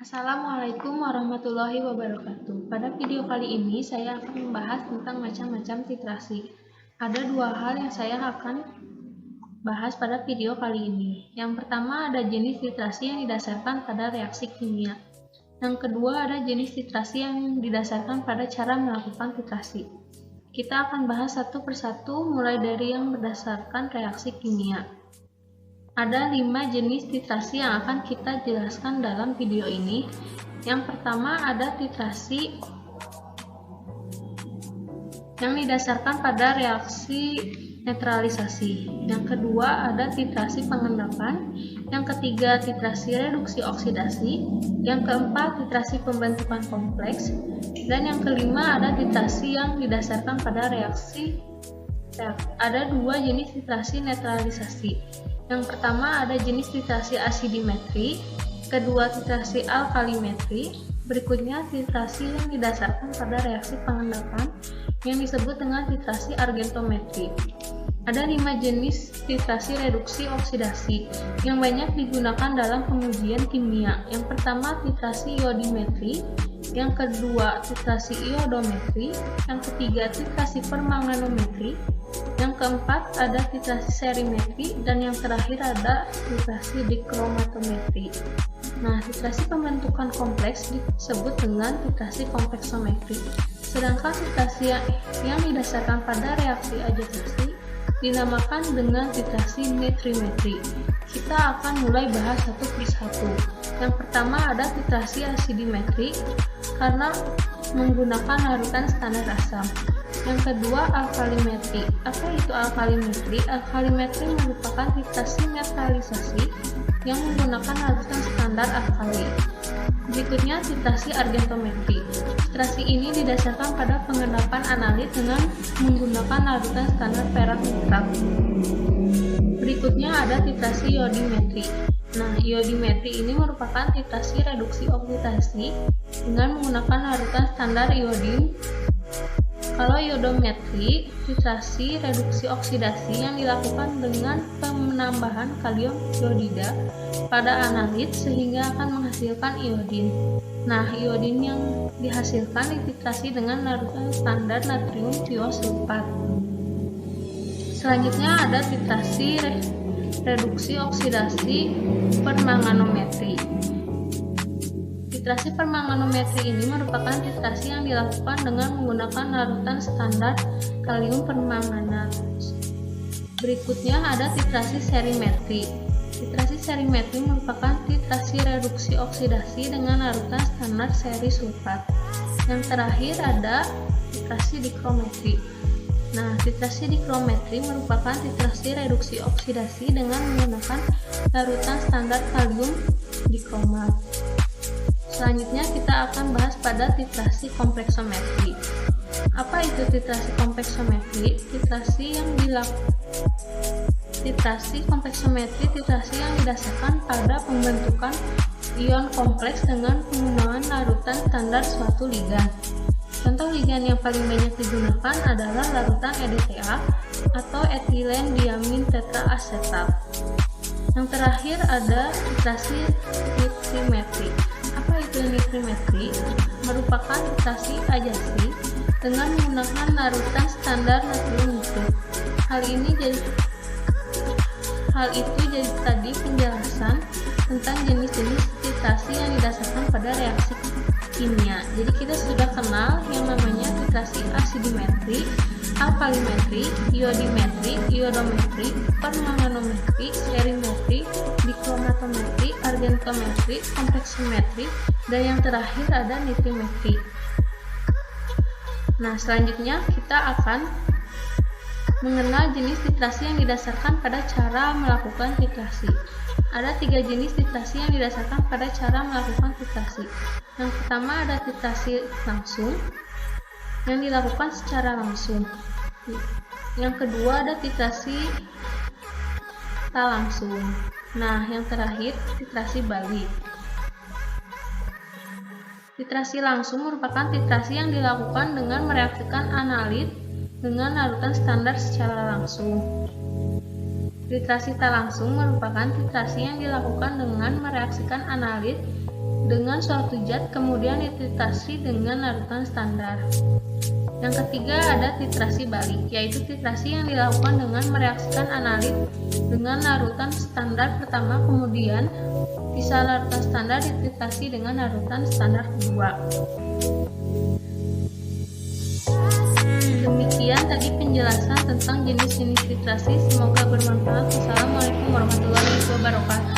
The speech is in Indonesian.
Assalamualaikum warahmatullahi wabarakatuh. Pada video kali ini saya akan membahas tentang macam-macam titrasi. Ada dua hal yang saya akan bahas pada video kali ini. Yang pertama ada jenis titrasi yang didasarkan pada reaksi kimia. Yang kedua ada jenis titrasi yang didasarkan pada cara melakukan titrasi. Kita akan bahas satu persatu mulai dari yang berdasarkan reaksi kimia. Ada 5 jenis titrasi yang akan kita jelaskan dalam video ini. Yang pertama ada titrasi yang didasarkan pada reaksi netralisasi. Yang kedua ada titrasi pengendapan. Yang ketiga titrasi reduksi oksidasi. Yang keempat titrasi pembentukan kompleks. Dan yang kelima ada titrasi yang didasarkan pada reaksi. Ada 2 jenis titrasi netralisasi. Yang pertama ada jenis titrasi asidimetri, kedua titrasi alkalimetri, berikutnya titrasi yang didasarkan pada reaksi pengendapan yang disebut dengan titrasi argentometri. Ada 5 jenis titrasi reduksi oksidasi yang banyak digunakan dalam pengujian kimia. Yang pertama titrasi iodimetri, yang kedua titrasi iodometri, yang ketiga titrasi permanganometri, yang keempat ada titrasi serimetri, dan yang terakhir ada titrasi dikromatometri. Nah, titrasi pembentukan kompleks disebut dengan titrasi kompleksometri. Sedangkan titrasi yang didasarkan pada reaksi agitasi dinamakan dengan titrasi nitrimetri. Kita akan mulai bahas satu persatu. Yang pertama ada titrasi asidimetri karena menggunakan larutan standar asam. Yang kedua alkalimetri. Apa itu alkalimetri? Alkalimetri merupakan titrasi netralisasi yang menggunakan larutan standar alkali. Berikutnya titrasi argentometri. Titrasi ini didasarkan pada pengendapan analit dengan menggunakan larutan standar perak netral. Berikutnya ada titrasi iodimetri. Nah, iodimetri ini merupakan titrasi reduksi oksidasi dengan menggunakan larutan standar iodin. Kalau iodometri, titrasi reduksi oksidasi yang dilakukan dengan penambahan kalium iodida pada analit sehingga akan menghasilkan iodin. Nah, iodin yang dihasilkan dititrasi dengan larutan standar natrium tiosulfat. Selanjutnya ada titrasi reduksi oksidasi permanganometri. Titrasi permanganometri ini merupakan titrasi yang dilakukan dengan menggunakan larutan standar kalium permanganat. Berikutnya ada titrasi serimetri. Titrasi serimetri merupakan titrasi reduksi oksidasi dengan larutan standar seri sulfat. Yang terakhir ada titrasi dikrometri. Nah, titrasi dikrometri merupakan titrasi reduksi oksidasi dengan menggunakan larutan standar kalium dikromat. Selanjutnya kita akan bahas pada titrasi kompleksometri. Apa itu titrasi kompleksometri? Titrasi kompleksometri titrasi yang didasarkan pada pembentukan ion kompleks dengan penggunaan larutan standar suatu ligan. Contoh ligan yang paling banyak digunakan adalah larutan EDTA atau etilen diamin tetraasetat. Yang terakhir ada titrasi nitrimetri. Apa itu nitrimetri? Merupakan titrasi agitasi dengan menggunakan larutan standar natrium nitrit. Hal itu jadi tadi penjelasan tentang jenis-jenis titrasi yang didasarkan pada reaksi kimia. Jadi kita sudah kenal yang namanya titrasi asidimetri, alkalimetri, iodimetri, iodometri, permanganometri, serimetri, dikromatometri, argentometri, kompleksometri, dan yang terakhir ada nitrimetri. Nah, selanjutnya kita akan mengenal jenis titrasi yang didasarkan pada cara melakukan titrasi. Ada 3 jenis titrasi yang didasarkan pada cara melakukan titrasi. Yang pertama ada titrasi langsung yang dilakukan secara langsung. Yang kedua ada titrasi tak langsung. Nah, yang terakhir titrasi balik. Titrasi langsung merupakan titrasi yang dilakukan dengan mereaksikan analit dengan larutan standar secara langsung. Titrasi tak langsung merupakan titrasi yang dilakukan dengan mereaksikan analit dengan suatu zat kemudian dititrasi dengan larutan standar. Yang ketiga ada titrasi balik, yaitu titrasi yang dilakukan dengan mereaksikan analit dengan larutan standar pertama kemudian sisa larutan standar dititrasi dengan larutan standar kedua. Demikian tadi penjelasan tentang jenis-jenis titrasi, semoga bermanfaat. Wassalamualaikum warahmatullahi wabarakatuh.